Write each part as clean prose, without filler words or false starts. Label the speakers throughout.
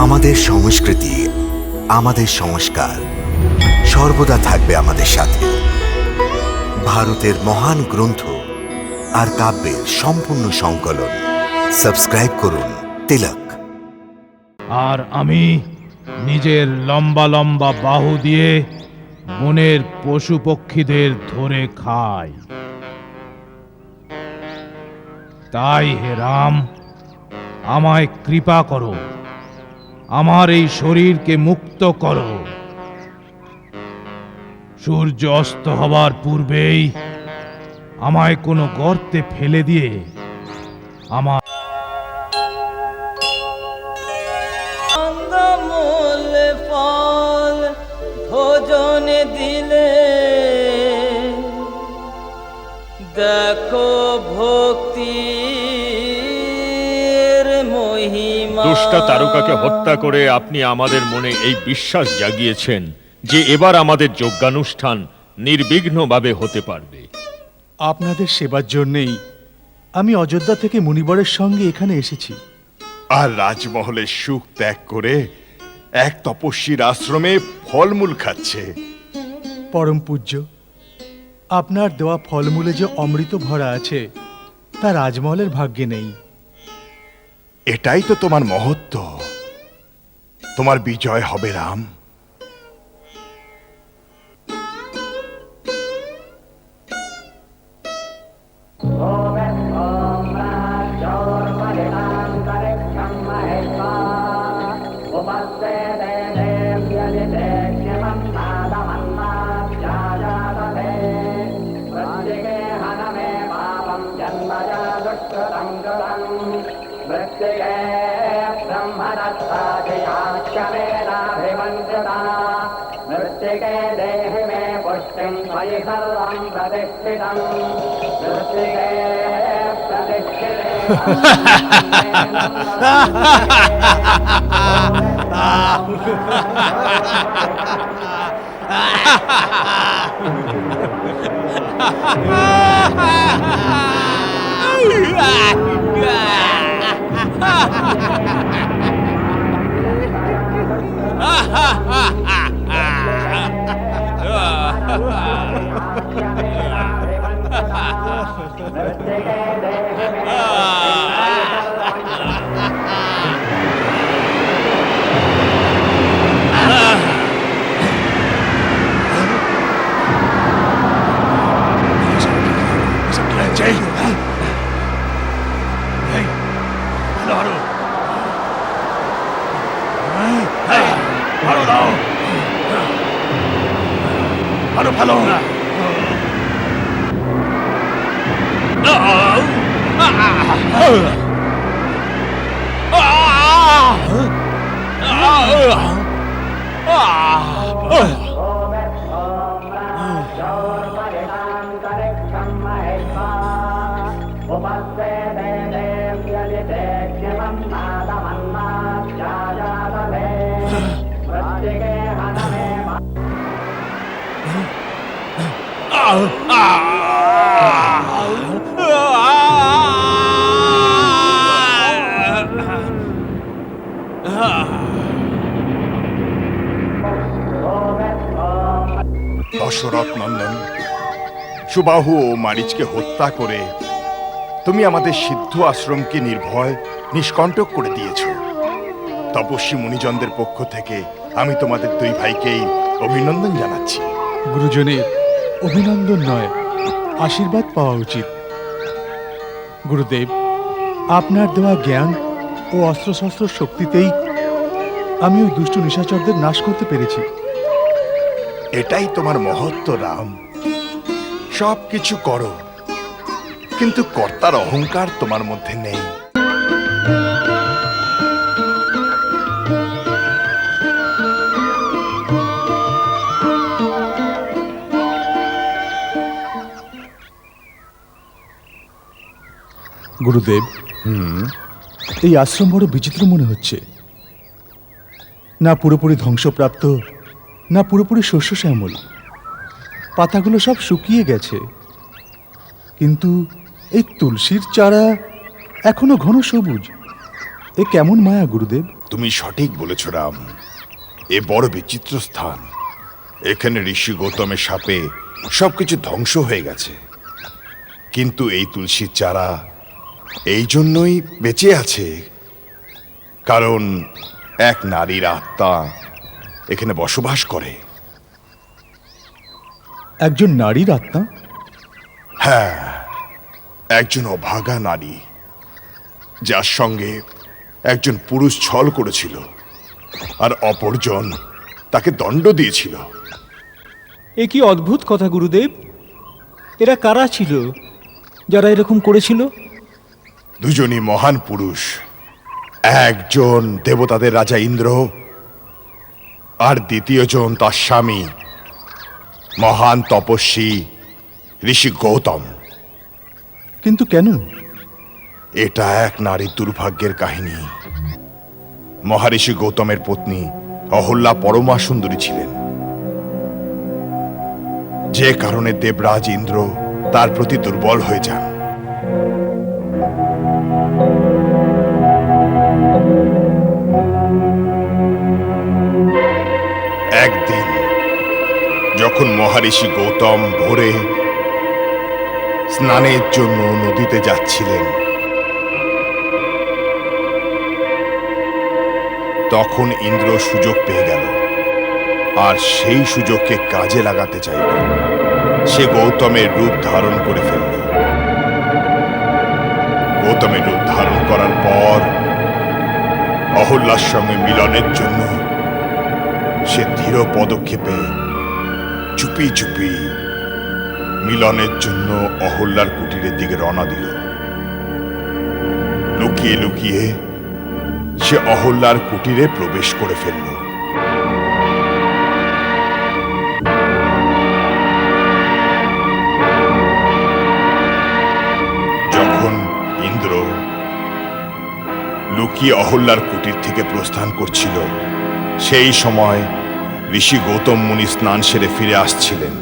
Speaker 1: আমাদের সংস্কৃতি, আমাদের সংস্কার সর্বদা থাকবে আমাদের সাথে। ভারতের মহান গ্রন্থ আর কাব্যের সম্পূর্ণ সংকলন। সাবস্ক্রাইব করুন তিলক।
Speaker 2: আর আমি নিজের লম্বা লম্বা বাহু দিয়ে বনের পশু পক্ষীদের ধরে খাই। তাই হে রাম, আমায় কৃপা করো, আমার এই শরীরকে মুক্ত করো। সূর্য অস্ত হবার পূর্বেই আমায় কোনো গর্তে ফেলে দিয়ে আমার
Speaker 3: মূল ফল ভোজনে দিলে দেখো ভক্তির মহিমা।
Speaker 4: দুষ্টা তারকাকে হত্যা করে আপনি আমাদের মনে এই বিশ্বাস জাগিয়েছেন যে এবার আমাদের যজ্ঞানুষ্ঠান নির্বিঘ্নভাবে হতে পারবে।
Speaker 5: আপনাদের সেবার জন্যেই আমি অযোধ্যা থেকে মুনিবরের সঙ্গে এখানে এসেছি।
Speaker 6: আর রাজমহলের সুখ ত্যাগ করে এক তপস্বীর আশ্রমে ফলমূল খাচ্ছে।
Speaker 5: পরম পূজ্য, আপনার দেওয়া ফলমূলে যে অমৃত ভরা আছে তা রাজমহলের ভাগ্যে নেই।
Speaker 6: এটাই তো তোমার মহত্ব। তোমার বিজয় হবে রাম। দশরথ নন্দন, সুবাহু ও মারিচকে হত্যা করে তুমি আমাদের সিদ্ধ আশ্রমকে নির্ভয় নিষ্কণ্টক করে দিয়েছ। তপস্বী মুনিজনদের পক্ষ থেকে আমি তোমাদের দুই ভাইকেই অভিনন্দন জানাচ্ছি।
Speaker 5: গুরুজনের অভিনন্দন নয়, আশীর্বাদ পাওয়া উচিত। গুরুদেব, আপনার দেওয়া জ্ঞান ও অস্ত্রশস্ত্র শক্তিতেই আমি ওই দুষ্ট নিশাচরদের নাশ করতে পেরেছি।
Speaker 6: এটাই তোমার মহত্ব রাম। সব কিছু করো, কিন্তু কর্তার অহংকার তোমার মধ্যে নেই।
Speaker 5: গুরুদেব, এই আশ্রম বড় বিচিত্র মনে হচ্ছে। না পুরোপুরি ধ্বংসপ্রাপ্ত, না পুরোপুরি শস্য শ্যামল। পাতাগুলো সব শুকিয়ে গেছে, কিন্তু এই তুলসীর চারা এখনো ঘন সবুজ। এ কেমন মায়া গুরুদেব?
Speaker 6: তুমি সঠিক বলেছ রাম, এ বড় বিচিত্র স্থান। এখানে ঋষি গৌতমের শাপে সবকিছু ধ্বংস হয়ে গেছে, কিন্তু এই তুলসীর চারা এই জন্যই বেঁচে আছে কারণ এক নারীর আত্মা এখানে বসবাস করে।
Speaker 5: একজন নারীর আত্মা?
Speaker 6: হ্যাঁ, একজন অভাগা নারী, যার সঙ্গে একজন পুরুষ ছল করেছিল আর অপরজন তাকে দণ্ড দিয়েছিল।
Speaker 7: এ কি অদ্ভুত কথা গুরুদেব! এরা কারা ছিল যারা এরকম করেছিল?
Speaker 6: দুজনই মহান পুরুষ, একজন দেবতাদের রাজা ইন্দ্র আর দ্বিতীয়জন তার স্বামী মহান তপস্বী ঋষি গৌতম।
Speaker 5: কিন্তু কেন?
Speaker 6: এটা এক নারীর দুর্ভাগ্যের কাহিনী। মহারিষি গৌতমের পত্নী অহল্যা পরমা সুন্দরী ছিলেন, যে কারণে দেবরাজ ইন্দ্র তার প্রতি দুর্বল হয়ে যান। একদিন যখন মহারিষি গৌতম ভোরে স্নানের জন্য নদীতে যাচ্ছিলেন, তখন ইন্দ্র সুযোগ পেয়ে গেল আর সেই সুযোগকে কাজে লাগাতে চাইল। সে গৌতমের রূপ ধারণ করে ফেলল। গৌতমের রূপ ধারণ করার পর অহল্যার সঙ্গে মিলনের জন্য সে ধীর পদক্ষেপে চুপি চুপি মিলনের জন্য অহল্যার কুটিরের দিকে রওনা দিল। লুকিয়ে লুকিয়ে সে অহল্যার কুটিরে প্রবেশ করে ফেলল। যখন ইন্দ্র লুকিয়ে অহল্যার কুটির থেকে প্রস্থান করছিল, সেই সময় ঋষি গৌতম মুনি স্নান সেরে ফিরে আসছিলেন।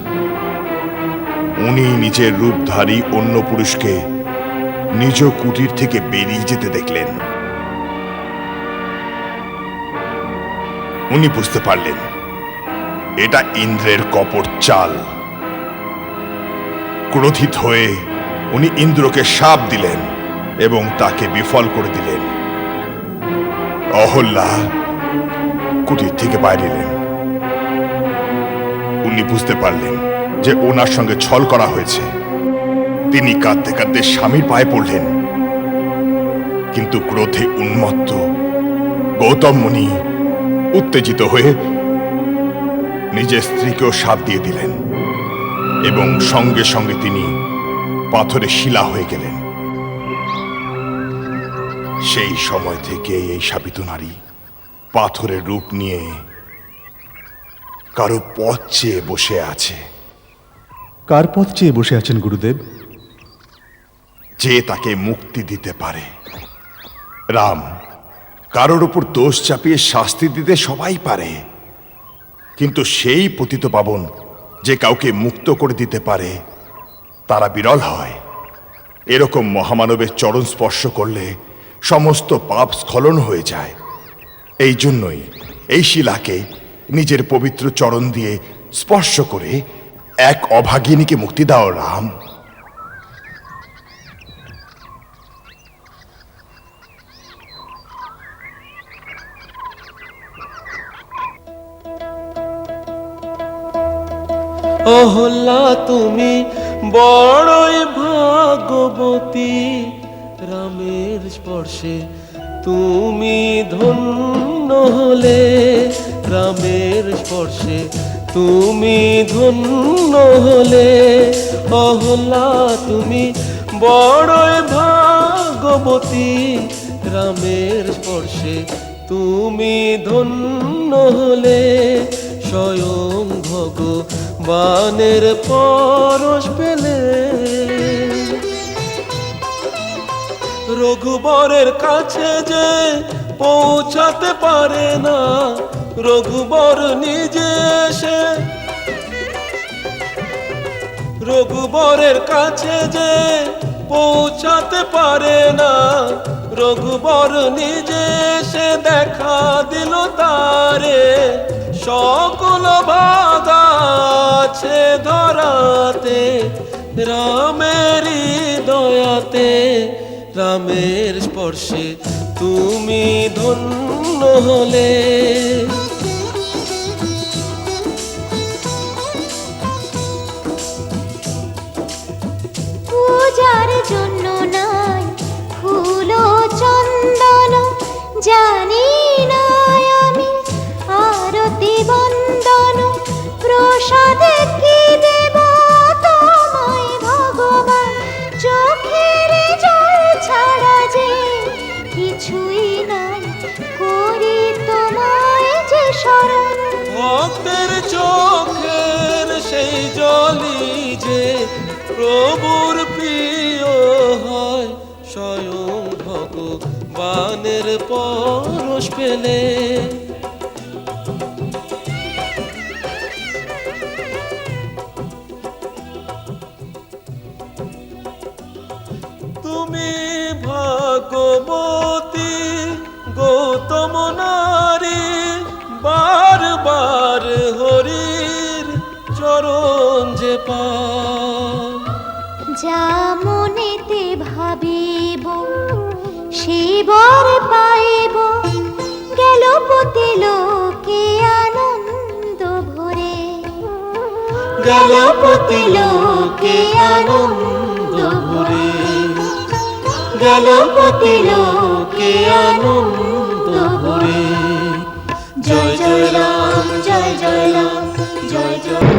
Speaker 6: উনি নিজের রূপধারী অন্য পুরুষকে নিজ কুটির থেকে বেরিয়ে যেতে দেখলেন। উনি বুঝতে পারলেন এটা ইন্দ্রের কপট চাল। ক্রোধিত হয়ে উনি ইন্দ্রকে শাপ দিলেন এবং তাকে বিফল করে দিলেন। অহল্যা কুটির থেকে বাইরে এলেন। উনি বুঝতে পারলেন যে ওনার সঙ্গে ছল করা হয়েছে। তিনি কাঁদতে কাঁদতে স্বামীর পায়ে পড়লেন, কিন্তু ক্রোধে উন্মত্ত গৌতম মুনি উত্তেজিত হয়ে নিজের স্ত্রীকেও শাপ দিয়ে দিলেন এবং সঙ্গে সঙ্গে তিনি পাথরে শিলা হয়ে গেলেন। সেই সময় থেকে এই শাপিত নারী পাথরের রূপ নিয়ে কারো পথ চেয়ে বসে আছে।
Speaker 5: কার পথ চেয়ে বসে আছেন গুরুদেব?
Speaker 6: যে তাকে মুক্তি দিতে পারে। রাম, কারোর উপর দোষ চাপিয়ে শাস্তি দিতে সবাই পারে, কিন্তু সেই পতিত পাবন যে কাউকে মুক্ত করে দিতে পারে তারা বিরল হয়। এরকম মহামানবের চরণ স্পর্শ করলে সমস্ত পাপ স্খলন হয়ে যায়। এই জন্যই এই শিলাকে নিজের পবিত্র চরণ দিয়ে স্পর্শ করে এক অভাগিনীকে মুক্তি দাও রাম।
Speaker 3: অহল্যা তুমি বড়ই ভাগ্যবতী, রামের স্পর্শে তুমি ধন্য হলে, রামের স্পর্শে তুমি ধন্য হলে। অহল্যা তুমি বড়ই ভাগ্যবতী, রামের স্পর্শে তুমি ধন্য হলে। স্বয়ং ভগবানের পরশ পেলে, রঘুবরের কাছে যে পৌঁছাতে পারে না, রঘুবর নিজে এসে, রঘুবরের কাছে যে পৌঁছাতে পারে না, রঘুবর নিজে সে দেখা দিল তারে, সকল ভাগ আছে ধরাতে রামেরই দয়াতে, রামের স্পর্শে তুমি ধন্য হলে।
Speaker 8: পূজার জন্য নাই ফুল ও চন্দন, জানি না আমি আরতি বন্দন, প্রসাদে কি দেব তোমায় ভগবান, চোখের জল ছাড়া যে কিছুই নাই, করি তোমায় যে শরণ।
Speaker 3: ভক্তের চোখের সেই জলই যে প্রভুর প্রিয় হয়, স্বয়ং ভগবানের পরশ পেলে। তুমি ভাগবতী গৌতম নারী, বারবার হরির চরণ যে পায়।
Speaker 8: যা মনেতে ভাবিব সেবার পাইব, গেল পতি লোকে আনন্দ ভরে,
Speaker 3: গেল পতি লোকে আনন্দ ভরে, গেল পতি লোকে আনন্দ ভরে। জয় জয় রাম, জয় জয় রাম, জয় জয়।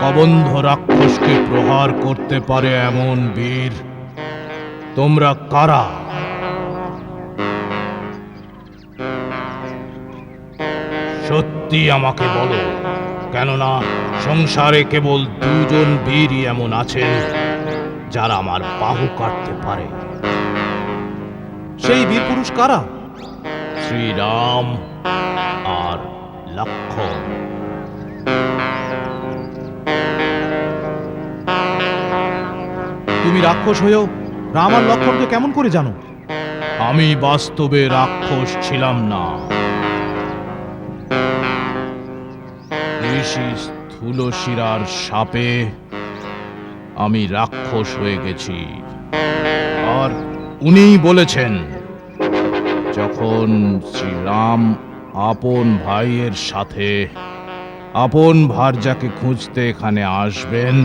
Speaker 2: কবন্ধ রাক্ষসকে প্রহার করতে পারে এমন বীর তোমরা কারা? সত্যি আমাকে বলো, কেননা সংসারে কেবল দুজন বীরই এমন আছেন যারা আমার বাহু কাটতে পারে। সেই বীর পুরুষ কারা? শ্রীরাম আর লক্ষ্মণ। তুমি রাক্ষস হয়েও রাম আর লক্ষ্মণকে কেমন করে জানো? আমি বাস্তবে রাক্ষস ছিলাম না, ঋষি স্থূলশিরার শাপে আমি রাক্ষস হয়ে গেছি। আর উনিই বলেছেন, যখন শ্রীরাম আপন ভাইয়ের সাথে আপন ভার্যাকে খুঁজতে এখানে আসবেন,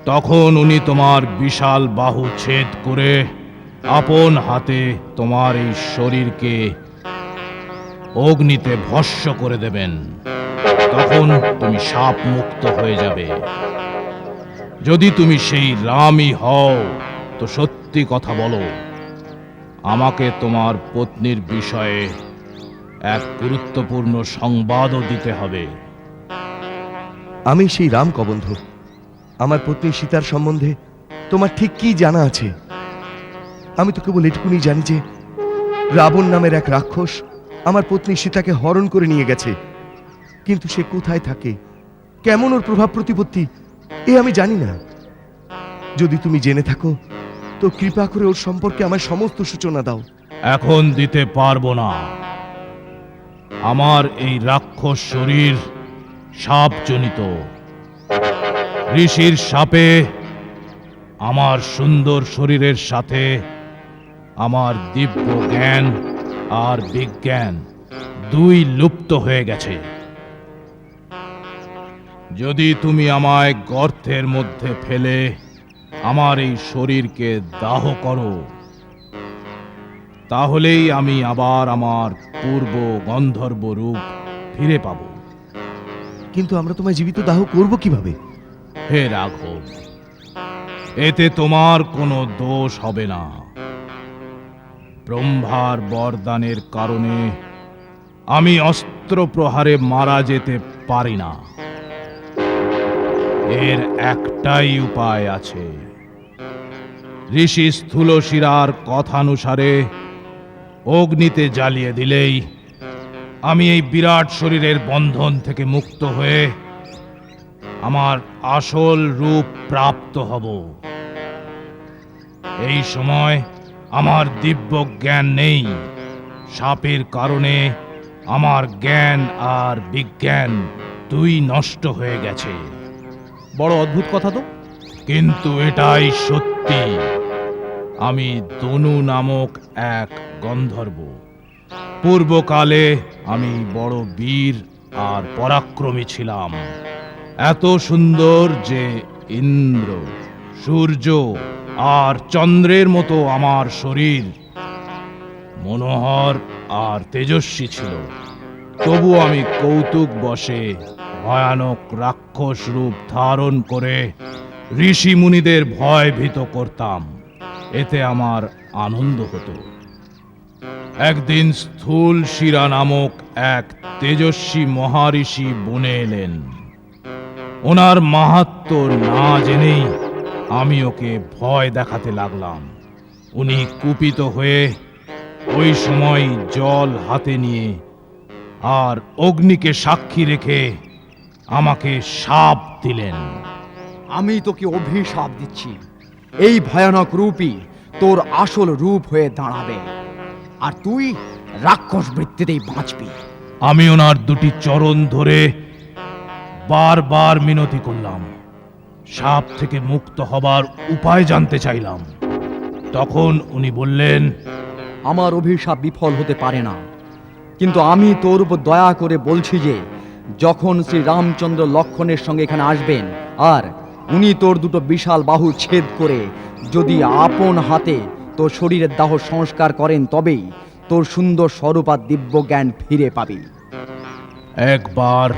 Speaker 2: তখন উনি তোমার বিশাল বাহু ছেদ করে আপন হাতে তোমার এই শরীরকে অগ্নিতে ভস্ম করে দেবেন। তখন তুমি শাপ মুক্ত হয়ে যাবে। যদি তুমি সেই রামই হও তো সত্যি কথা বলো, আমাকে তোমার পত্নীর বিষয়ে এক গুরুত্বপূর্ণ সংবাদও দিতে হবে।
Speaker 9: আমি সেই রাম কবন্ধ। আমার পত্নী সীতার সম্বন্ধে তোমার ঠিক কি জানা আছে? আমি তো কেবল এটুকুনি জানি যে রাবণ নামের এক রাক্ষস আমার পত্নী সীতাকে হরণ করে নিয়ে গেছে, কিন্তু সে কোথায় থাকে, কেমন ওর প্রভাব প্রতিপত্তি, এ আমি জানি না। যদি তুমি জেনে থাকো তো কৃপা করে ওর সম্পর্কে আমার সমস্ত সূচনা দাও।
Speaker 2: এখন দিতে পারবো না। আমার এই রাক্ষস শরীর সাপজনিত। ঋষির শাপে আমার সুন্দর শরীরের সাথে আমার দিব্য জ্ঞান আর বিজ্ঞান দুই লুপ্ত হয়ে গেছে। যদি তুমি আমায় গর্তের মধ্যে ফেলে আমার এই শরীরকে দাহ করো, তাহলেই আমি আবার আমার পূর্ব গন্ধর্ব রূপ ফিরে পাব।
Speaker 9: কিন্তু আমরা তোমায় জীবিত দাহ করব কিভাবে?
Speaker 2: হে রাঘব, এতে তোমার কোনো দোষ হবে না। ব্রহ্মার বরদানের কারণে আমি অস্ত্র প্রহারে মারা যেতে পারি না। এর একটাই উপায় আছে। ঋষি স্থূলশিরার কথানুসারে অগ্নিতে জ্বালিয়ে দিলেই আমি এই বিরাট শরীরের বন্ধন থেকে মুক্ত হয়ে আমার আসল রূপ প্রাপ্ত হব। এই সময় আমার দিব্য জ্ঞান নেই। শাপের কারণে আমার জ্ঞান আর বিজ্ঞান দুই নষ্ট হয়ে গেছে।
Speaker 7: বড় অদ্ভুত কথা তো।
Speaker 2: কিন্তু এটাই সত্যি। আমি তনু নামক এক গন্ধর্ব। পূর্বকালে আমি বড় বীর আর পরাক্রমী ছিলাম, এত সুন্দর যে ইন্দ্র, সূর্য আর চন্দ্রের মতো আমার শরীর মনোহর আর তেজস্বী ছিল। তবু আমি কৌতুক বশে ভয়ানক রাক্ষস রূপ ধারণ করে ঋষি মুনিদের ভয় ভীত করতাম। এতে আমার আনন্দ হতো। একদিন স্থূল শিরা নামক এক তেজস্বী মহারিষি বনে এলেন। ওনার মাহাত্ম্য না জেনেই আমি ওকে ভয় দেখাতে লাগলাম। উনি কুপিত হয়ে ওই সময় জল হাতে নিয়ে আর অগ্নিকে সাক্ষী রেখে আমাকে শাপ দিলেন।
Speaker 10: আমি তোকে অভিশাপ দিচ্ছি, এই ভয়ানক রূপই তোর আসল রূপ হয়ে দাঁড়াবে, আর তুই রাক্ষস বৃত্তিতেই বাঁচবি।
Speaker 2: আমি ওনার দুটি চরণ ধরে বারবার মিনতি করলাম। সাপ থেকে মুক্ত হবার উপায় জানতে চাইলাম। তখন উনি বললেন,
Speaker 10: আমার অভিশাপ বিফল হতে পারে না, কিন্তু আমি তোর উপর দয়া করে বলছি যে যখন শ্রী রামচন্দ্র লক্ষণের সঙ্গে এখানে আসবেন আর উনি তোর দুটো বিশাল বাহু ছেদ করে যদি আপন হাতে তোর শরীরের দাহ সংস্কার করেন, তবেই তোর সুন্দর স্বরূপ আর দিব্য জ্ঞান ফিরে পাবি।
Speaker 2: একবার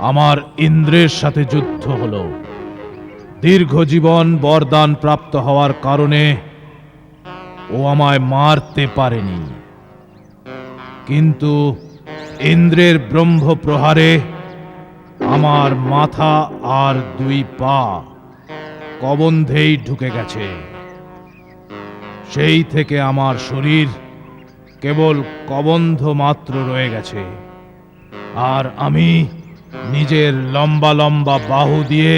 Speaker 2: আমার ইন্দ্রের সাথে যুদ্ধ হলো। দীর্ঘ জীবন বরদান প্রাপ্ত হওয়ার কারণে ও আমায় মারতে পারেনি, কিন্তু ইন্দ্রের ব্রহ্ম প্রহারে আমার মাথা আর দুই পা কবন্ধেই ঢুকে গেছে। সেই থেকে আমার শরীর কেবল কবন্ধ মাত্র রয়ে গেছে, আর আমি নিজের লম্বা লম্বা বাহু দিয়ে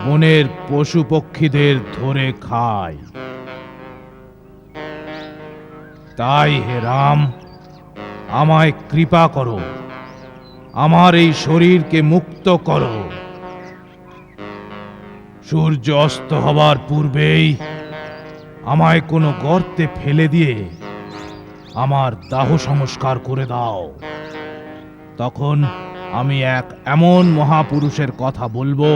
Speaker 2: বনের পশু পক্ষীদের ধরে খাই। তাই হে রাম, আমায় কৃপা করো, আমার এই শরীরকে মুক্ত করো। সূর্য অস্ত হবার পূর্বেই আমায় কোনো গর্তে ফেলে দিয়ে আমার দাহ সংস্কার করে দাও। তখন আমি এক এমন মহাপুরুষের কথা বলবো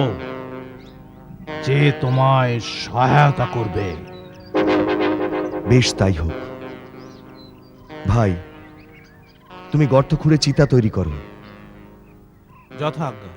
Speaker 2: যে তোমায় সহায়তা করবে।
Speaker 9: বেশ তাই হোক। ভাই, তুমি গর্ত খুঁড়ে চিতা তৈরি করো।
Speaker 2: যথাজ্ঞা।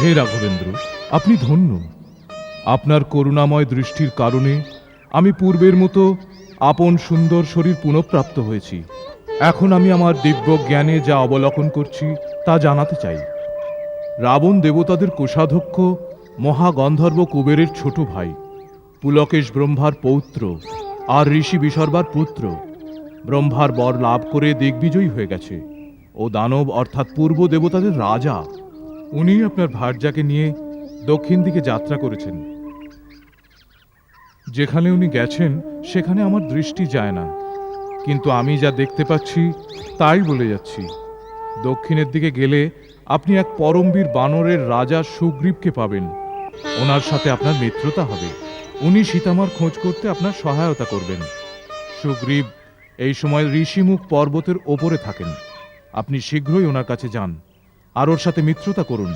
Speaker 2: হে রাঘবেন্দ্র, আপনি ধন্য। আপনার করুণাময় দৃষ্টির কারণে আমি পূর্বের মতো আপন সুন্দর শরীর পুনঃপ্রাপ্ত হয়েছি। এখন আমি আমার দিব্য জ্ঞানে যা অবলোকন করছি তা জানাতে চাই। রাবণ দেবতাদের কোষাধ্যক্ষ মহাগন্ধর্ব কুবেরের ছোট ভাই, পুলকেশ ব্রহ্মার পৌত্র আর ঋষি বিসর্বার পুত্র। ব্রহ্মার বর লাভ করে দিগ্বিজয়ী হয়ে গেছে ও দানব অর্থাৎ পূর্ব দেবতাদের রাজা। উনি আপনার ভার্যাকে নিয়ে দক্ষিণ দিকে যাত্রা করেছেন। যেখানে উনি গেছেন সেখানে আমার দৃষ্টি যায় না, কিন্তু আমি যা দেখতে পাচ্ছি তাই বলে যাচ্ছি। দক্ষিণের দিকে গেলে আপনি এক পরমবীর বানরের রাজা সুগ্রীবকে পাবেন। ওনার সাথে আপনার মিত্রতা হবে। উনি সীতামার খোঁজ করতে আপনার সহায়তা করবেন। সুগ্রীব এই সময় ঋষিমুখ পর্বতের ওপরে থাকেন। আপনি শীঘ্রই ওনার কাছে যান আর ওর সাথে মিত্রতা করুন।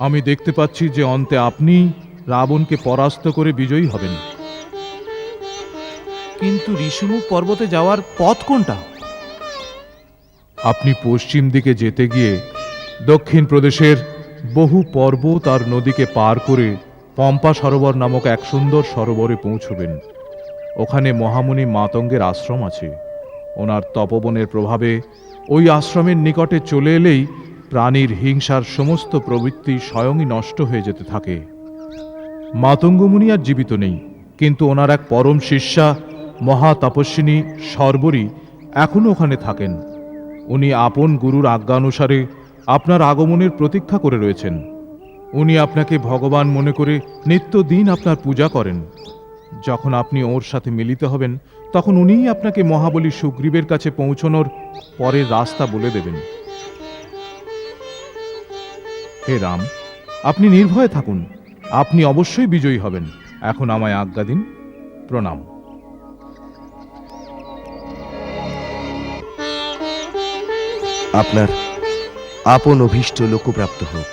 Speaker 2: আমি দেখতে পাচ্ছি যে অন্তে আপনি রাবণকে পরাস্ত করে বিজয়ী হবেন। কিন্তু ঋষিমুখ পর্বতে যাওয়ার পথ কোনটা? আপনি পশ্চিম দিকে যেতে গিয়ে দক্ষিণ প্রদেশের বহু পর্বত আর নদীকে পার করে পম্পা সরোবর নামক এক সুন্দর সরোবরে পৌঁছবেন। ওখানে মহামুনি মাতঙ্গের আশ্রম আছে। ওনার তপবনের প্রভাবে ওই আশ্রমের নিকটে চলে এলেই প্রাণীর হিংসার সমস্ত প্রবৃত্তি স্বয়ংই নষ্ট হয়ে যেতে থাকে। মাতঙ্গমুনি আর জীবিত নেই, কিন্তু ওনার এক পরম শিষ্যা মহাতপস্বিনী সর্বরী এখনো ওখানে থাকেন। উনি আপন গুরুর আজ্ঞানুসারে আপনার আগমনের প্রতীক্ষা করে রয়েছেন। উনি আপনাকে ভগবান মনে করে নিত্যদিন আপনার পূজা করেন। যখন আপনি ওর সাথে মিলিত হবেন তখন উনিই আপনাকে মহাবলী সুগ্রীবের কাছে পৌঁছনোর পরের রাস্তা বলে দেবেন। হে রাম, আপনি নির্ভয়ে থাকুন। আপনি অবশ্যই বিজয়ী হবেন। এখন আমায় আজ্ঞা দিন। প্রণাম।
Speaker 9: আপনার আপন অভীষ্ট লোকপ্রাপ্ত হোক।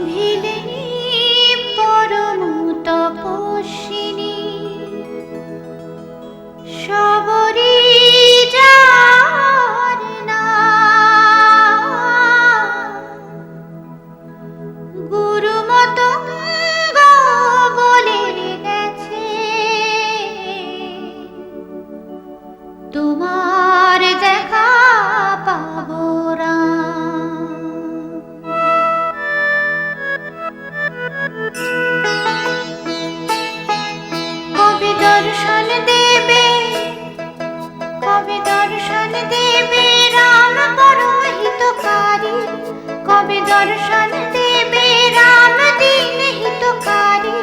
Speaker 8: ভিলেনি পরম তপস্বিনী সবরি যার নাম, গুরু মতঙ্গ বলে গেছে তোমার দেখা পাবো রাম। কবে দর্শন দেবে, কবে দর্শন দেবে রাম পরহিতকারী, কবে দর্শন দেবে রাম দীন হিতকারী।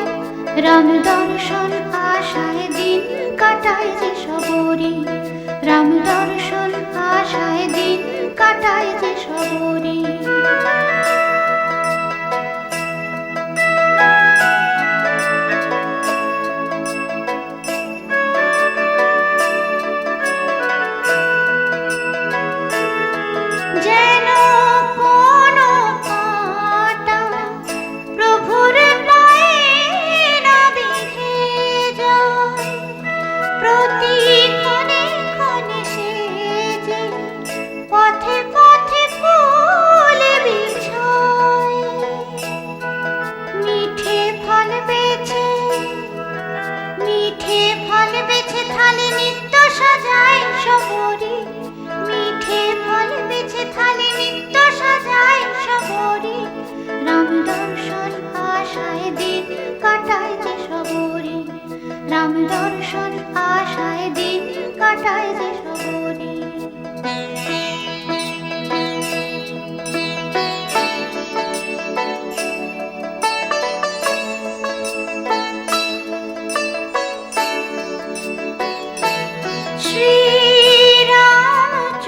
Speaker 8: রাম দর্শন আশায় দিন কাটায় যে সবরি, রাম দর্শন আশায় দিন কাটায় যে সবরি। যেন কোনো কাঁটা প্রভুর পায়ে না বিঁধে, দিন কাটায় যে সবরে, রাম দর্শন আশায় দিন কাটায় যে সবরে।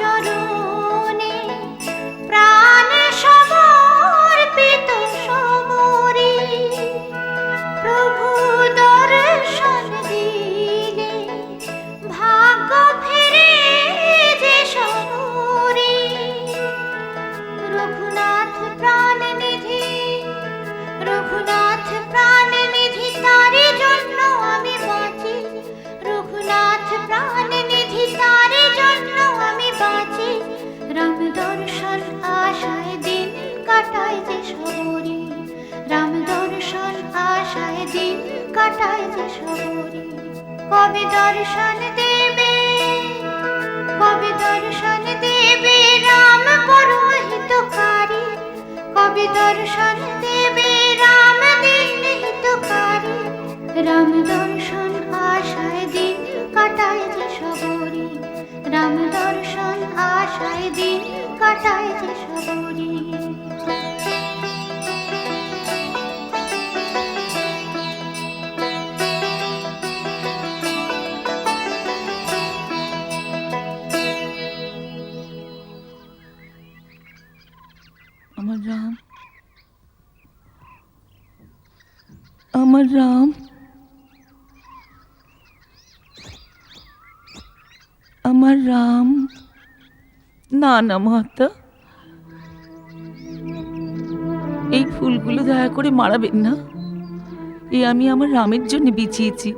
Speaker 8: শ্রীরামচরণে প্রাণ সমর্পিত সবরে, প্রভু দর্শন দিলে ভাগ্য ফিরে যে সবরে। রঘুনাথ প্রাণ নিধি, রঘুনাথ প্রাণ নিধি, তারি জন্য আমি বাঁচি। রঘুনাথ প্রাণ নিধি, তারি জন্য আমি বাঁচি। রাম দর্শন আশায় দিন কাটায় যে সবরে, রাম দর্শন আশায় দিন কাটায় যে সবরে। কবে দর্শন দেবে, কবে দর্শন দেবে রাম পরম হিতকারী। কবে দর্শন দেবে রাম দীন হিতকারী। রাম দর্শন আশায় দিন কাটায় যে সবরে, রাম দর্শন আশায় দিন কাটায় যে সবরে।
Speaker 11: আমার রাম, আমার রাম, আমার রাম। না না মাতা, এই ফুলগুলো দয়া করে মারাবেন না। আমি আমার রামের জন্য বিছিয়েছি।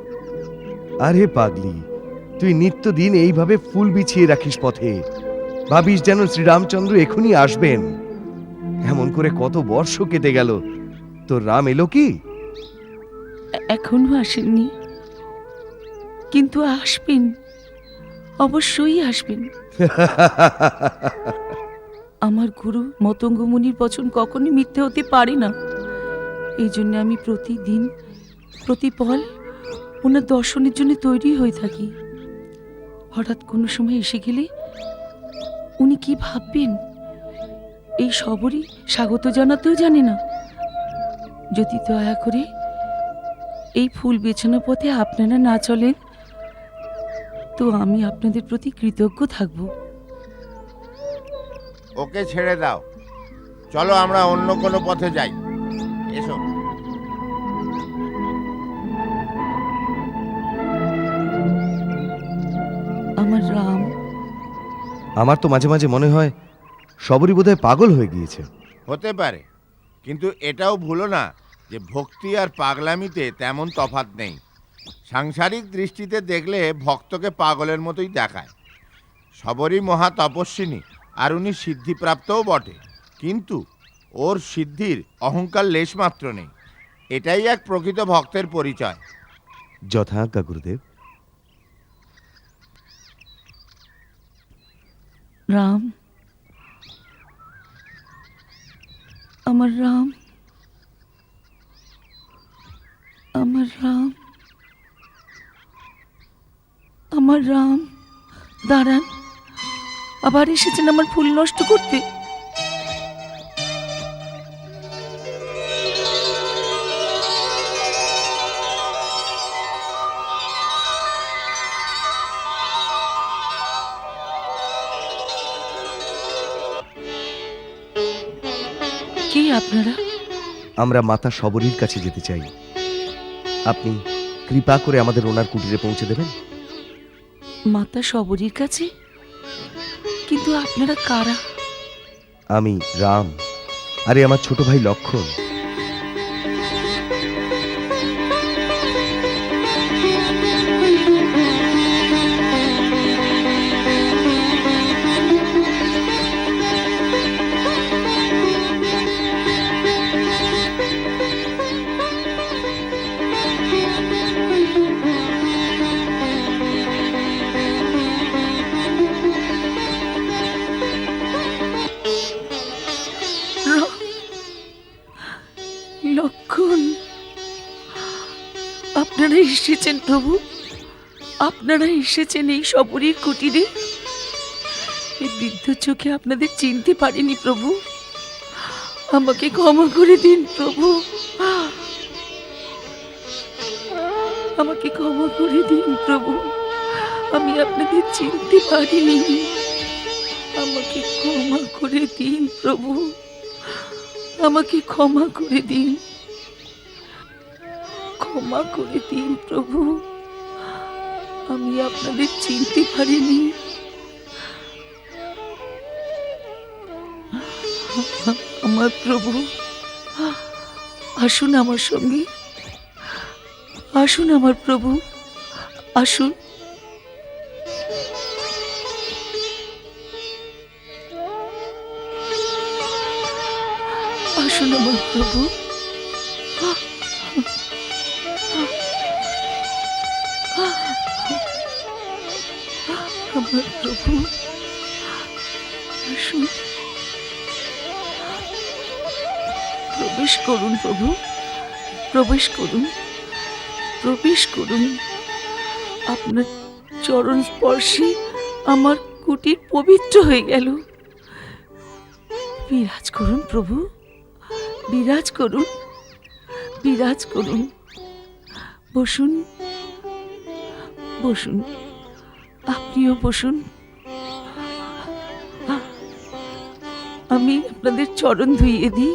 Speaker 9: আরে পাগলি, তুই নিত্যদিন এইভাবে ফুল বিছিয়ে রাখিস পথে, ভাবিস যেন শ্রীরামচন্দ্র এখনই আসবেন। এমন করে কত বর্ষ কেটে গেল, তোর রাম এলো কি?
Speaker 11: এখনো আসেননি, কিন্তু আসবেন, অবশ্যই আসবেন। আমার গুরু মতঙ্গ মুনির বচন কখনই মিথ্যে হতে পারে না। এই জন্য আমি প্রতিদিন প্রতিপল ওনার দর্শনের জন্য তৈরি হয়ে থাকি। হঠাৎ কোনো সময় এসে গেলে উনি কি ভাববেন এই সবরই স্বাগত জানাতেও জানে না। যদি দয়া করে এই ফুল বেছানো পথে আপনারা না চলেন, তো আমি আপনাদের প্রতি কৃতজ্ঞ থাকব।
Speaker 12: ওকে ছেড়ে দাও, চলো আমরা অন্য কোনো পথে যাই। এসো।
Speaker 11: আমার রাম।
Speaker 9: আমার তো মাঝে মাঝে মনে হয় সবরই বোধহয় পাগল হয়ে গিয়েছে।
Speaker 12: হতে পারে, কিন্তু এটাও ভুলো না যে ভক্তি আর পাগলামিতে তেমন তফাৎ নেই। সাংসারিক দৃষ্টিতে দেখলে ভক্তকে পাগলের মতোই দেখায়। সবরই মহা তপস্বিনী, আর উনি সিদ্ধিপ্রাপ্তও বটে, কিন্তু ওর সিদ্ধির অহংকার লেশমাত্র নেই। এটাই এক প্রকৃত ভক্তের পরিচয়।
Speaker 9: যথাজ্ঞা গুরুদেব।
Speaker 11: রাম, আমার রাম, আমার রাম, আমার রাম। দাঁড়ান, আবার এসেছেন আমার ফুল নষ্ট করতে। কে আপনারা?
Speaker 9: আমরা মাতা সবরীর কাছে যেতে চাই। আপনি কৃপা করে আমাদের ওনার কুটিরে পৌঁছে দেবেন।
Speaker 11: মাতা সবরীর কাছে? কিন্তু আপনারা কারা?
Speaker 9: আমি রাম, আরে আমার ছোট ভাই লক্ষণ।
Speaker 11: লক্ষণ, আপনারা এসেছেন প্রভু, আপনারা এসেছেন এই সপরির কুটিরে। এই বৃদ্ধ চোখে আপনাদের চিনতে পারিনি প্রভু, আমাকে ক্ষমা করে দিন প্রভু, আমাকে ক্ষমা করে দিন প্রভু, আমি আপনাদের চিনতে পারিনি, আমাকে ক্ষমা করে দিন প্রভু, আমাকে ক্ষমা করে দিন, ক্ষমা করে দিন প্রভু, আমি আপনাদের চিনতে পারিনি। আমার প্রভু, আসুন আমার সঙ্গে, আসুন আমার প্রভু, আসুন। আসুন আমার প্রভু, আমার প্রভু, আসুন। প্রবেশ করুন প্রভু, প্রবেশ করুন, প্রবেশ করুন। আপনার চরণ স্পর্শে আমার কুটির পবিত্র হয়ে গেল। বিরাজ করুন প্রভু, বিরাজ করুন, বিরাজ করুন। বসুন, বসুন, আপনিও বসুন। আমি আপনাদের চরণ ধুইয়ে দিই।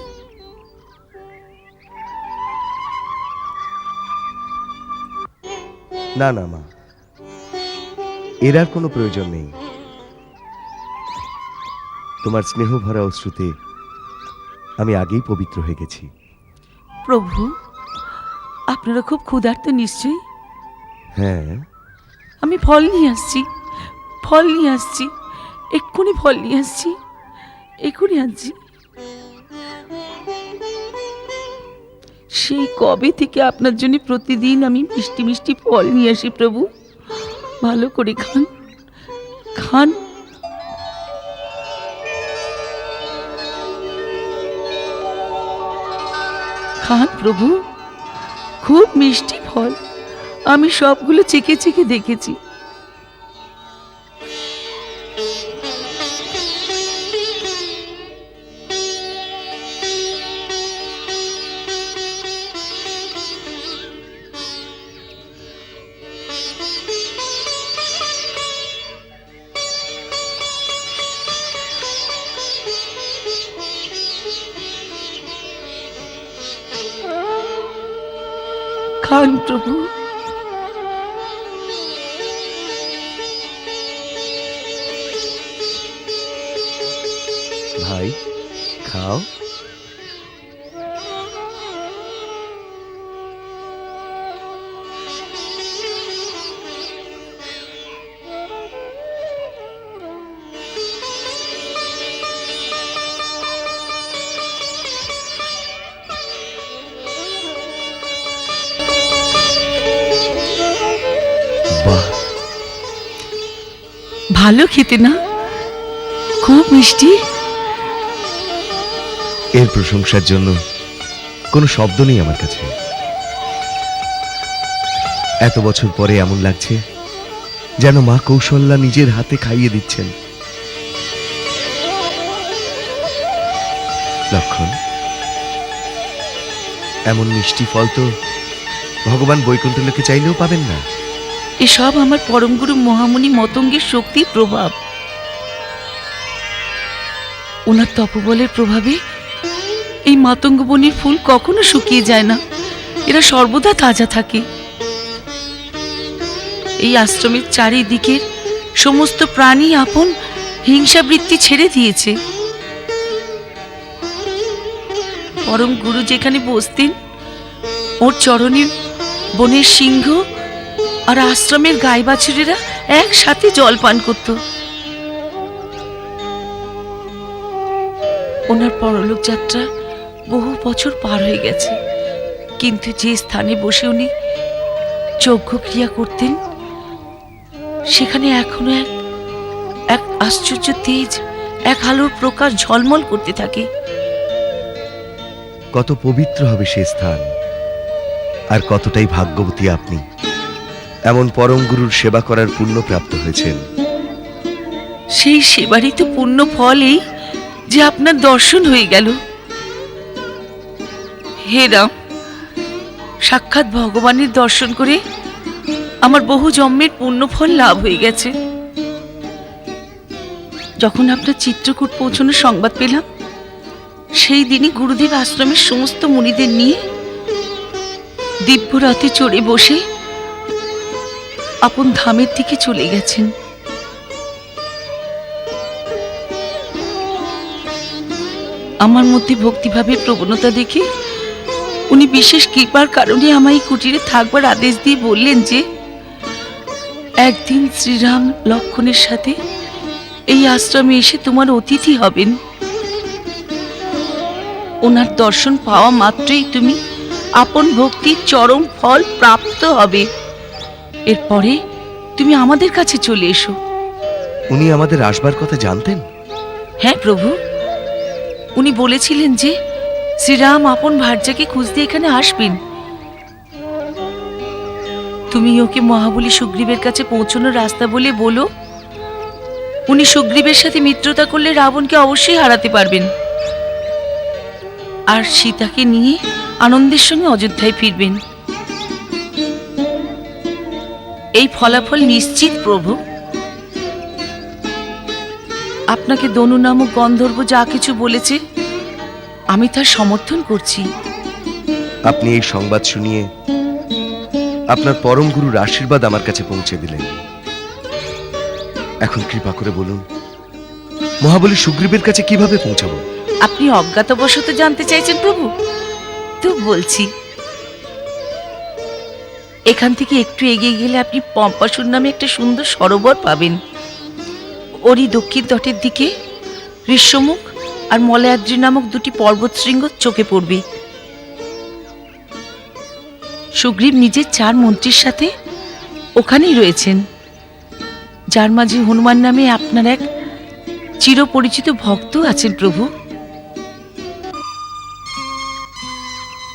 Speaker 9: না না মা, এর আর কোনো প্রয়োজন নেই। তোমার স্নেহ ভরা অশ্রুতে আমি আগেই পবিত্র হয়ে গেছি।
Speaker 11: প্রভু, আপনারা খুব ক্ষুধার্ত নিশ্চয়ই।
Speaker 9: হ্যাঁ,
Speaker 11: আমি ফল নিয়ে আসছি, ফল নিয়ে আসছি, এক্ষুনি ফল নিয়ে আসছি, এক্ষুনি আনছি। সেই কবে থেকে আপনার জন্য প্রতিদিন আমি মিষ্টি মিষ্টি ফল নিয়ে আসি প্রভু, ভালো করে খান, খান। খান প্রভু, খুব মিষ্টি ফল, আমি সবগুলো চেখে চেখে দেখেছি। খান প্রভু।
Speaker 9: ভাই খাও। বাহ,
Speaker 11: ভালো খেতে না, খুব মিষ্টি।
Speaker 9: এর প্রশংসার জন্য কোনো শব্দ নেই আমার কাছে। এত বছর পরে এমন লাগছে যেন মা কৌশল্যা নিজের হাতে খাইয়ে দিচ্ছেন। লক্ষণ, এমন মিষ্টি ফল তো ভগবান বৈকুণ্ঠ লোকে চাইলেও পাবেন না।
Speaker 11: এসব আমার পরম গুরু মহামুনি মতঙ্গের শক্তির প্রভাব। ওনার তপবলের প্রভাবে এই মাতঙ্গ বনির ফুল কখনো শুকিয়ে যায় না, এরা সর্বদা তাজা থাকে। এই আশ্রমের চারিদিকের সমস্ত প্রাণী আপন হিংসাবৃত্তি ছেড়ে দিয়েছে। পরম গুরু যেখানে বসতেন, ওর চরণে বনের সিংহ আর আশ্রমের গাই বাছুরেরা একসাথে জল পান করত। ওনার পরলোক যাত্রা বহু বছর পার হয়ে গেছে, কিন্তু যে স্থানে বসে উনি যজ্ঞ ক্রিয়া করতেন, সেখানে এখনো এক আশ্চর্য তেজ, এক আলোর প্রকাশ ঝলমল করতে থাকে।
Speaker 9: কত পবিত্র হবে সে স্থান। আর কতটাই ভাগ্যবতী আপনি, এমন পরম গুরুর সেবা করার পুণ্য প্রাপ্ত হয়েছেন।
Speaker 11: সেই সেবারই তো পূর্ণ ফল এই যে আপনার দর্শন হয়ে গেল। হে রাম, সাক্ষাৎ ভগবানের দর্শন করে আমার বহু জন্মের পুণ্যফল লাভ হয়ে গেছে। যখন আপনার চিত্রকূট পৌঁছানোর সংবাদ পেলাম, সেই দিনই গুরুদেব আশ্রমের সমস্ত মুনিদের নিয়ে দিব্য রথে চড়ে বসে আপন ধামের দিকে চলে গেছেন। আমার মধ্যে ভক্তিভাবের প্রবণতা দেখে উনি বিশেষ কৃপার কারণে আমায় এই কুটিরে থাকবার আদেশ দিয়ে বললেন যে একদিন শ্রীরাম লক্ষ্মণের সাথে এই আশ্রমে এসে তোমার অতিথি হবেন। ওনার দর্শন পাওয়া মাত্রই তুমি আপন ভক্তির চরম ফল প্রাপ্ত হবে। এরপরে তুমি আমাদের কাছে চলে এসো।
Speaker 9: উনি আমাদের আসবার কথা জানতেন?
Speaker 11: হ্যাঁ প্রভু, উনি বলেছিলেন যে শ্রীরাম আপন ভার্যাকে খুঁজতে এখানে আসবেন। তুমি ওকে মহাবলী সুগ্রীবের কাছে পৌঁছানোর রাস্তা বলে বলো। উনি সুগ্রীবের সাথে মিত্রতা করলে রাবণকে অবশ্যই হারাতে পারবেন, আর সীতাকে নিয়ে আনন্দের সঙ্গে অযোধ্যায় ফিরবেন। এই ফলাফল নিশ্চিত প্রভু। আপনাকে দনু নামক গন্ধর্ব যা কিছু বলেছে আমি তার সমর্থন করছি।
Speaker 9: আপনি এই সংবাদ শুনিয়ে আপনার পরম গুরুর আশীর্বাদ আমার কাছে পৌঁছে দিলেন। এখন কৃপা করে বলুন, মহাবলী সুগ্রীবের কাছে কিভাবে পৌঁছাবো?
Speaker 11: আপনি অজ্ঞাতবশত জানতে চাইছেন প্রভু? তো বলছি, এখান থেকে একটু এগিয়ে গেলে আপনি পম্পাসুর নামে একটা সুন্দর সরোবর পাবেন। ওরই দক্ষিণ তটের দিকে ঋষ্যমুখ আর মলয়াদ্রি নামক দুটি পর্বত শৃঙ্গ চোখে পড়বে। সুগ্রীব নিজের 4 মন্ত্রীর সাথে ওখানেই রয়েছেন, যার মাঝে হনুমান নামে আপনার এক চিরপরিচিত ভক্ত আছেন প্রভু।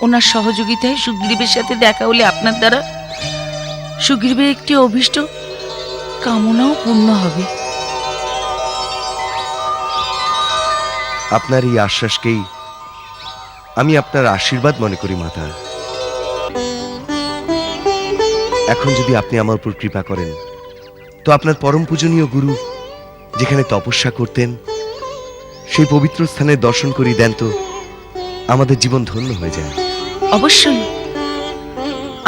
Speaker 11: ওনার সহযোগিতায় সুগ্রীবের সাথে দেখা হলে আপনার দ্বারা সুগ্রীবের একটি অভীষ্ট কামনাও পূর্ণ হবে।
Speaker 9: আপনার এই আশ্বাসকেই আমি আপনার আশীর্বাদ মনে করি মাতা। এখন যদি আপনি আমার উপর কৃপা করেন, তো আপনার পরম পূজনীয় গুরু যেখানে তপস্যা করতেন সেই পবিত্র স্থানে দর্শন করিয়ে দেন, তো আমাদের জীবন ধন্য হয়ে যায়।
Speaker 11: অবশ্যই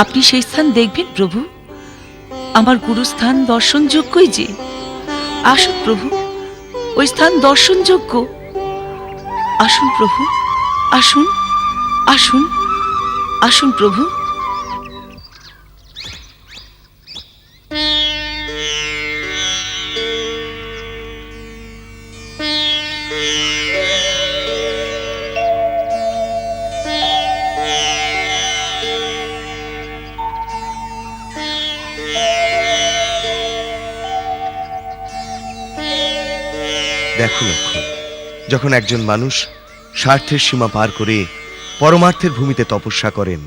Speaker 11: আপনি সেই স্থান দেখবেন প্রভু। আমার গুরুস্থান দর্শনযোগ্যই যে। আসুন প্রভু, ওই স্থান দর্শনযোগ্য। আসুন প্রভু, আসুন, আসুন, আসুন প্রভু।
Speaker 9: দেখো লক্ষ্মণ, যখন একজন মানুষ স্বার্থের সীমা পার করে পরমার্থের ভূমিতে তপস্যা করেন,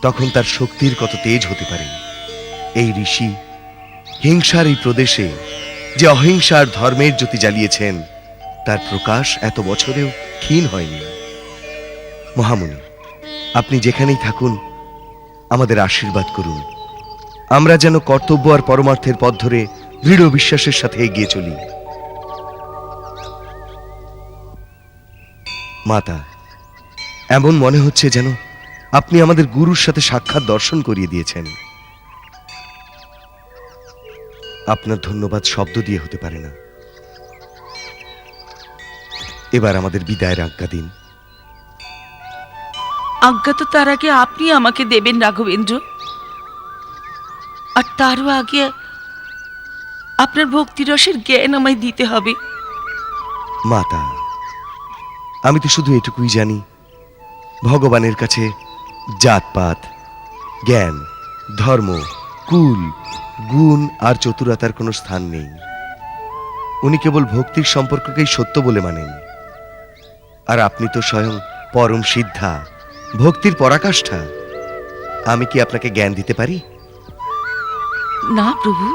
Speaker 9: তখন তার শক্তির কত তেজ হতে পারে। এই ঋষি হিংসার এই প্রদেশে যে অহিংসার ধর্মের জ্যোতি জ্বালিয়েছেন, তার প্রকাশ এত বছরেও ক্ষীণ হয়নি। মহামুনি, আপনি যেখানেই থাকুন আমাদের আশীর্বাদ করুন, আমরা যেন কর্তব্য আর পরমার্থের পথ ধরে দৃঢ় বিশ্বাসের সাথে এগিয়ে চলি। মাতা, এমন মনে হচ্ছে যেন আপনি আমাদের গুরুর সাথে সাক্ষাৎ দর্শন করিয়ে দিয়েছেন। আপনার ধন্যবাদ শব্দ দিয়ে হতে পারে না। এবার আমাদের বিদায়ের আজ্ঞা দিন।
Speaker 11: আজ্ঞা তো তার আগে আপনি আমাকে দেবেন রাঘবেন্দ্র, আর তারও আগে আপনার ভক্তিরসের জ্ঞান আমায় দিতে হবে।
Speaker 9: মাতা, আমি তো শুধু এটুকুই জানি, ভগবানের কাছে জাতপাত, জ্ঞান, ধর্ম, কুল, গুণ আর চতুরতার কোনো স্থান নেই। উনি কেবল ভক্তির সম্পর্ককেই সত্য বলে মানেন। আর আপনি তো স্বয়ং পরম সিদ্ধা, ভক্তির পরাকাষ্ঠা। আমি কি আপনাকে জ্ঞান দিতে পারি?
Speaker 11: না প্রভু,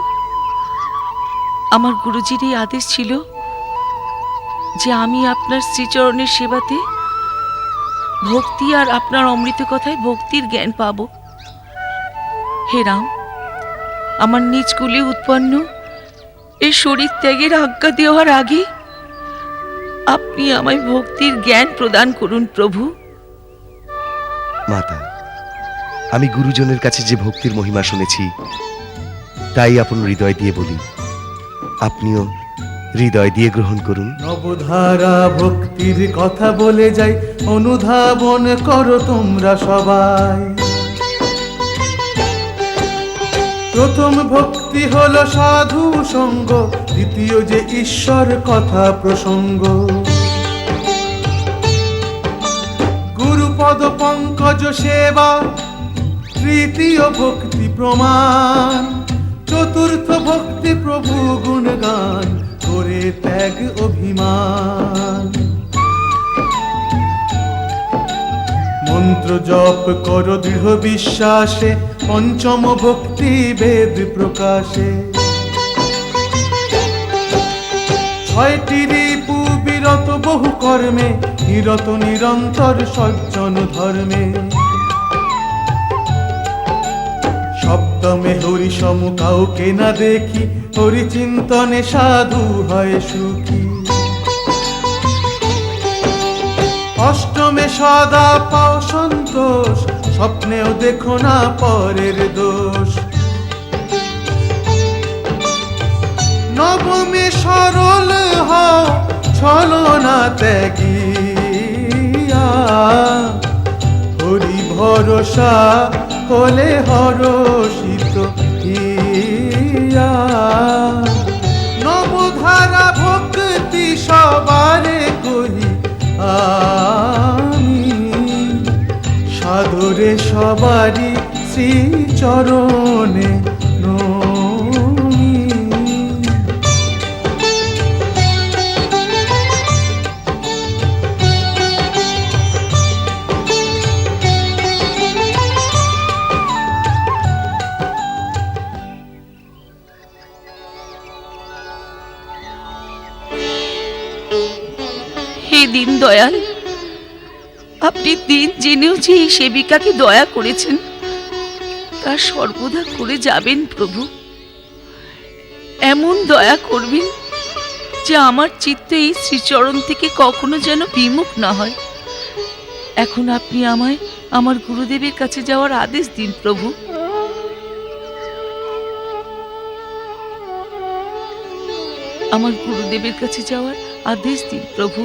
Speaker 11: আমার গুরুজির এই আদেশ ছিল যে আমি আপনার শ্রীচরণের সেবাতে ভক্তি আর আপনার অমৃত কথায় ভক্তির জ্ঞান পাব। হে রাম, আমার নিজ কুলে উৎপন্ন এই শরীর ত্যাগের আজ্ঞা দেওয়ার আগে আপনি আমায় ভক্তির জ্ঞান প্রদান করুন প্রভু।
Speaker 9: মাতা, আমি গুরুজনের কাছে যে ভক্তির মহিমা শুনেছি তাই আপন হৃদয় দিয়ে বলি, আপনিও হৃদয় দিয়ে গ্রহণ করুন।
Speaker 3: নবধারা ভক্তির কথা বলে যাই, অনুধাবন করো তোমরা সবাই। প্রথম ভক্তি হলো সাধু সঙ্গ, দ্বিতীয় যে ঈশ্বর কথা প্রসঙ্গ। গুরুপদ পঙ্কজ সেবা, তৃতীয় ভক্তি প্রমাণ। চতুর্থ ভক্তি প্রভু গুণগান, করে ত্যাগ অভিমান। মন্ত্র জপ করো দৃঢ় বিশ্বাসে, পঞ্চম ভক্তি বেদ প্রকাশে। ছয়টি রিপু বিরত বহু কর্মে, নিরত নিরন্তর সজ্জন ধর্মে। সপ্তমে হরি সম কাউকে না দেখি, হরি চিন্তনে সাধু হয় সুখী। অষ্টমে সদা পাও সন্তোষ, স্বপ্নেও দেখো না পরের দোষ। নবমে সরল হও, ছলনা ত্যাগিয়া। হরি ভরসা হলে হরষিত হিয়া। নবধারা ভক্তি সবারে কহি আমি, সাদরে সবারই শ্রীচরণে নমি।
Speaker 11: হে দীন দয়াল, আপনি দিন জেনেও যে এই সেবিকাকে দয়া করেছেন তা সর্বদা করে যাবেন প্রভু। এমন দয়া করবেন যে আমার চিত্তে এই শ্রীচরণ থেকে কখনো যেন বিমুখ না হয়। এখন আপনি আমায় আমার গুরুদেবের কাছে যাওয়ার আদেশ দিন প্রভু। আমার গুরুদেবের কাছে যাওয়ার আদেশ দিন প্রভু।